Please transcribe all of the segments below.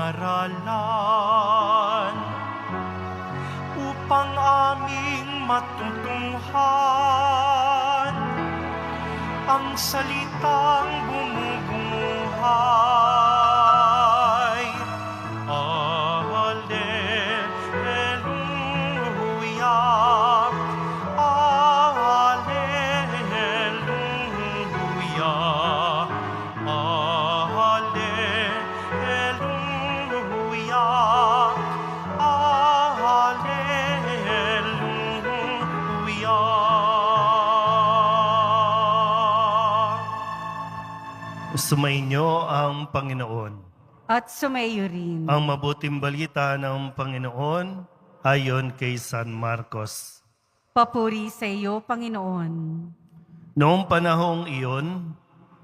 pangaralan upang aming matutunghan ang salitang bumubumuhay. Alleluia, Alleluia, Alleluia, Alleluia. Sumainyo ang Panginoon. At sumaiyo rin. Ang mabuting balita ng Panginoon ayon kay San Marcos. Papuri sa iyo, Panginoon. Noong panahong iyon,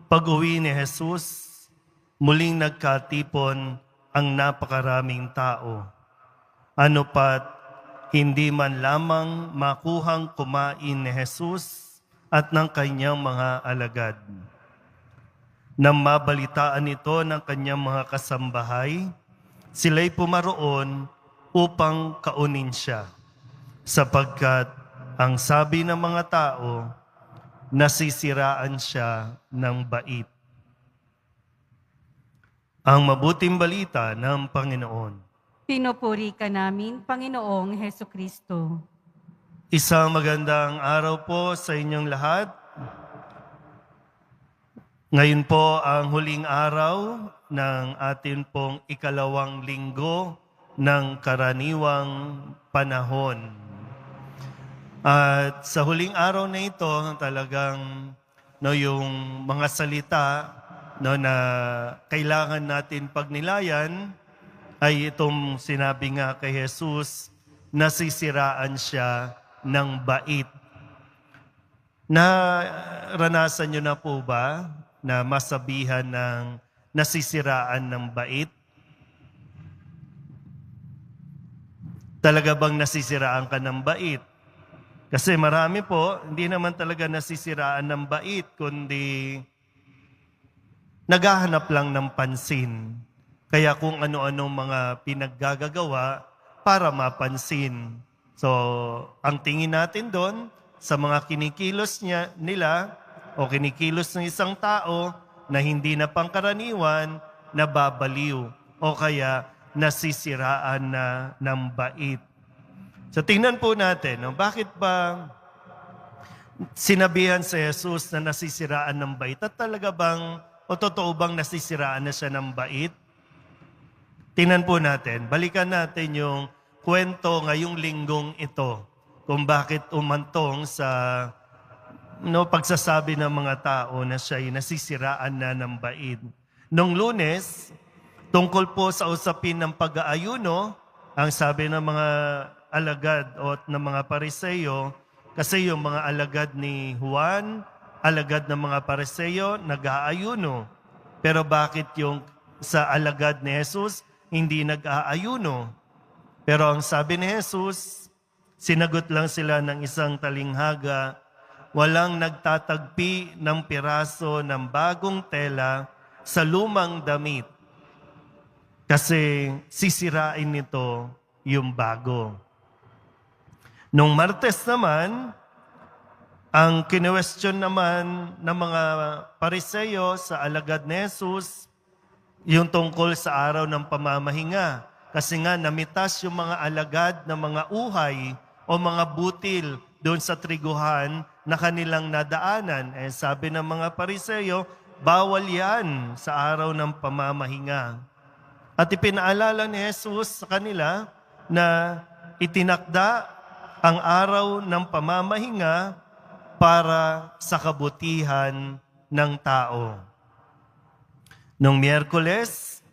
pag-uwi ni Jesus, muling nagkatipon ang napakaraming tao. Ano pat, hindi man lamang makuhang kumain ni Jesus at ng kanyang mga alagad. Nang mabalitaan ito ng kanyang mga kasambahay, sila'y pumaroon upang kaunin siya, sapagkat ang sabi ng mga tao, nasisiraan siya ng bait. Ang mabuting balita ng Panginoon. Pinupuri ka namin, Panginoong Hesukristo. Isang magandang araw po sa inyong lahat. Ngayon po ang huling araw ng atin pong ikalawang linggo ng karaniwang panahon. At sa huling araw na ito, talagang yung mga salita na kailangan natin pagnilayan ay itong sinabi nga kay Jesus, nasisiraan siya ng bait. Naranasan nyo na po ba na masabihan ng nasisiraan ng bait? Talaga bang nasisiraan ka ng bait? Kasi marami po, hindi naman talaga nasisiraan ng bait, kundi naghahanap lang ng pansin. Kaya kung ano-anong mga pinaggagawa para mapansin. So, ang tingin natin doon sa mga kinikilos nila, o kinikilos ng isang tao na hindi na pangkaraniwan, nababaliw o kaya nasisiraan na ng bait. So tingnan po natin, bakit ba sinabihan si Jesus na nasisiraan ng bait? At talaga bang, o totoo bang nasisiraan na siya ng bait? Tingnan po natin, balikan natin yung kwento ngayong linggong ito, kung bakit umantong sa pagsasabi ng mga tao na siya'y nasisiraan na ng bait. Nung Lunes, tungkol po sa usapin ng pag-aayuno, ang sabi ng mga alagad o ng mga Pariseyo, kasi yung mga alagad ni Juan, alagad ng mga Pariseyo, nag-aayuno. Pero bakit yung sa alagad ni Jesus, hindi nag-aayuno? Pero ang sabi ni Jesus, sinagot lang sila ng isang talinghaga, walang nagtatagpi ng piraso ng bagong tela sa lumang damit kasi sisirain nito yung bago. Nung Martes naman, ang kinwestiyon naman ng mga Pariseyo sa alagad ni Jesus, yung tungkol sa araw ng pamamahinga. Kasi nga namitas yung mga alagad ng mga uhay o mga butil doon sa triguhan na kanilang nadaanan. Sabi ng mga Pariseyo, bawal yan sa araw ng pamamahinga. At ipinaalala ni Jesus sa kanila na itinakda ang araw ng pamamahinga para sa kabutihan ng tao. Noong Miyerkules,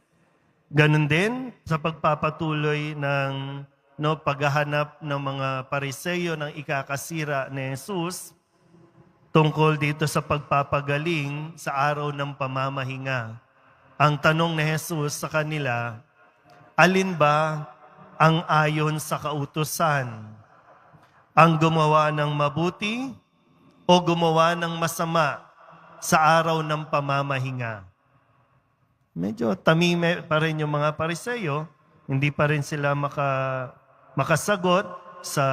ganun din sa pagpapatuloy ng paghahanap ng mga Pariseyo ng ikakasira ni Jesus tungkol dito sa pagpapagaling sa araw ng pamamahinga. Ang tanong ni Jesus sa kanila, alin ba ang ayon sa kautusan? Ang gumawa ng mabuti o gumawa ng masama sa araw ng pamamahinga? medyo tamime pa rin yung mga Pariseyo, hindi pa rin sila makasagot sa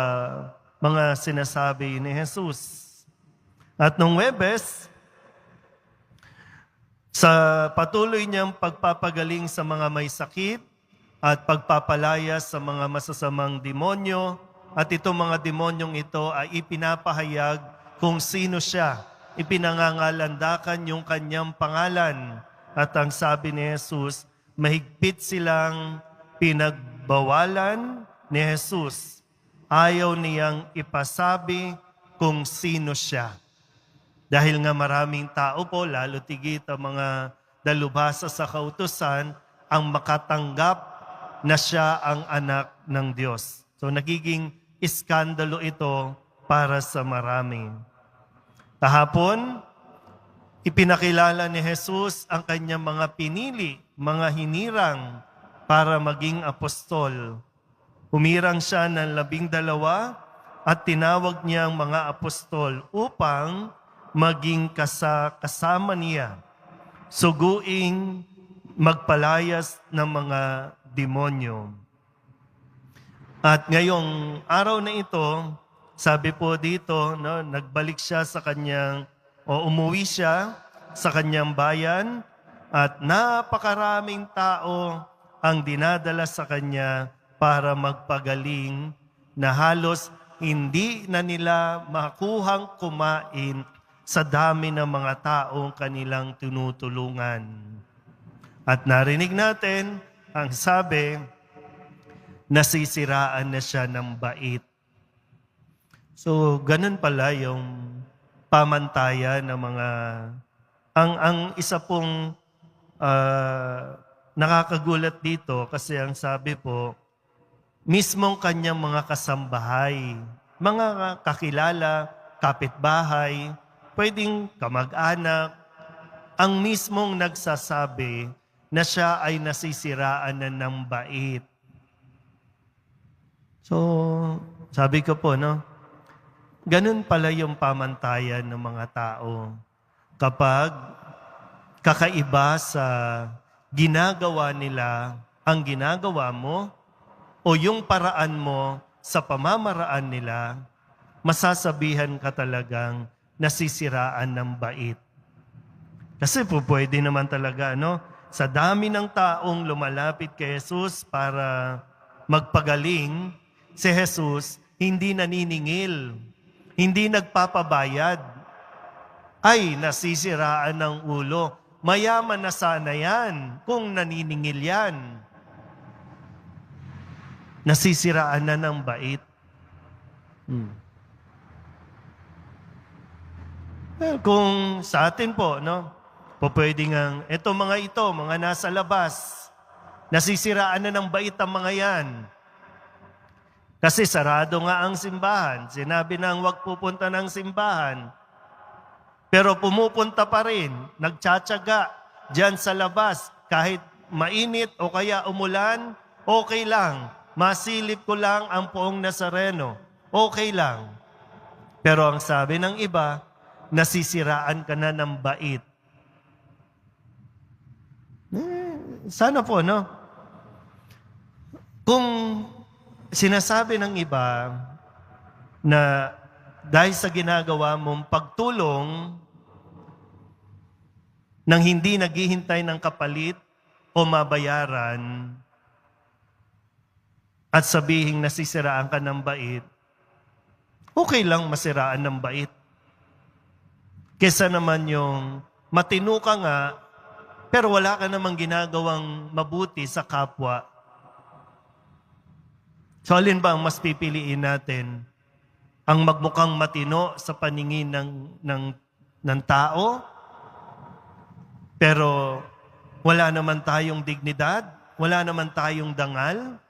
mga sinasabi ni Jesus. At nung Huwebes, sa patuloy niyang pagpapagaling sa mga may sakit at pagpapalaya sa mga masasamang demonyo, at itong mga demonyong ito ay ipinapahayag kung sino siya. Ipinangangalandakan yung kanyang pangalan. At ang sabi ni Jesus, mahigpit silang pinagbawalan ni Jesus. Ayaw niyang ipasabi kung sino siya. Dahil nga maraming tao po, lalo tigit ang mga dalubhasa sa kautusan, ang makatanggap na siya ang anak ng Diyos. So nagiging iskandalo ito para sa marami. Kahapon, ipinakilala ni Jesus ang kanyang mga pinili, mga hinirang para maging apostol. Humirang siya ng 12 at tinawag niyang mga apostol upang maging kasama niya, suguing magpalayas ng mga demonyo. At ngayong araw na ito, sabi po dito, no, nagbalik siya sa kanyang, o umuwi siya sa kanyang bayan, at napakaraming tao ang dinadala sa kanya para magpagaling na halos hindi na nila makuhang kumain sa dami ng mga taong kanilang tinutulungan. At narinig natin ang sabi, nasisiraan na siya ng bait. So, ganun pala yung pamantayan ng mga... Ang isa pong nakakagulat dito kasi ang sabi po, mismong kanyang mga kasambahay, mga kakilala, kapitbahay, pwedeng kamag-anak, ang mismong nagsasabi na siya ay nasisiraan na ng bait. So, sabi ko po, no, ganun pala yung pamantayan ng mga tao. Kapag kakaiba sa ginagawa nila ang ginagawa mo o yung paraan mo sa pamamaraan nila, masasabihan ka talagang nasisiraan ng bait. Kasi po pwede naman talaga, no? Sa dami ng taong lumalapit kay Jesus para magpagaling, si Jesus hindi naniningil, hindi nagpapabayad. Ay, nasisiraan ng ulo. Mayaman na sana yan kung naniningil yan. Nasisiraan na ng bait. Well, kung sa atin po, no? Pwede nga, mga nasa labas, nasisiraan na ng bait ang mga yan. Kasi sarado nga ang simbahan. Sinabi nang huwag pupunta ng simbahan. Pero pumupunta pa rin, nagtsatsaga diyan sa labas. Kahit mainit o kaya umulan, okay lang. Masilip ko lang ang Poong Nazareno. Okay lang. Pero ang sabi ng iba, nasisiraan ka na ng bait. Sana po, no? Kung sinasabi ng iba na dahil sa ginagawa mong pagtulong nang hindi naghihintay ng kapalit o mabayaran at sabihing nasisiraan ka ng bait, okay lang masiraan ng bait. Kesa naman yung matino ka nga, pero wala ka namang ginagawang mabuti sa kapwa. So alin ba ang mas pipiliin natin? Ang magmukhang matino sa paningin ng tao, pero wala naman tayong dignidad, wala naman tayong dangal?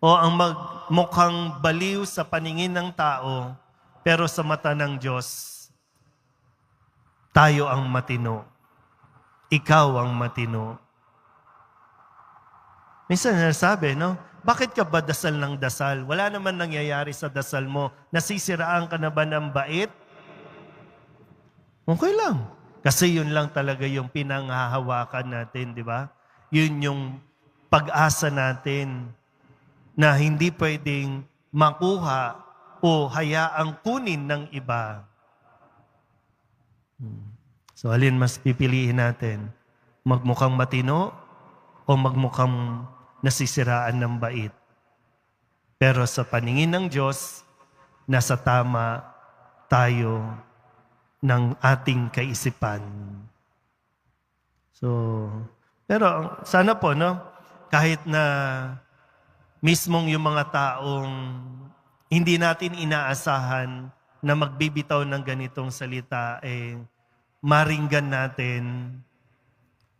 O ang magmukhang baliw sa paningin ng tao, pero sa mata ng Diyos, tayo ang matino. Ikaw ang matino. Minsan nasabi, no? Bakit ka ba dasal ng dasal? Wala naman nangyayari sa dasal mo. Nasisiraan ka na ba ng bait? Okay lang. Kasi yun lang talaga yung pinanghahawakan natin, di ba? Yun yung pag-asa natin na hindi pwedeng makuha o hayaang kunin ng iba. So alin mas pipiliin natin? Magmukhang matino o magmukhang nasisiraan ng bait? Pero sa paningin ng Diyos, nasa tama tayo ng ating kaisipan. So, pero sana po, no? Kahit na mismong yung mga taong hindi natin inaasahan na magbibitaw ng ganitong salita, maringgan natin,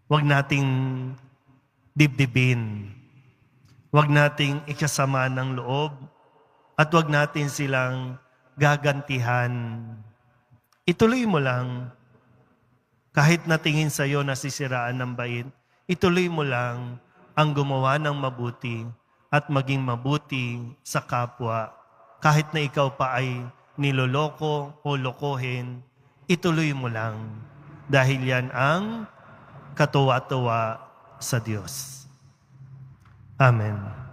wag nating dibdibin, wag nating ikasama ng loob, at wag natin silang gagantihan. Ituloy mo lang, kahit natingin sa'yo nasisiraan ng bait, ituloy mo lang ang gumawa ng mabuti at maging mabuti sa kapwa. Kahit na ikaw pa ay niloloko o lokohin, ituloy mo lang. Dahil yan ang katuwa-tuwa sa Diyos. Amen.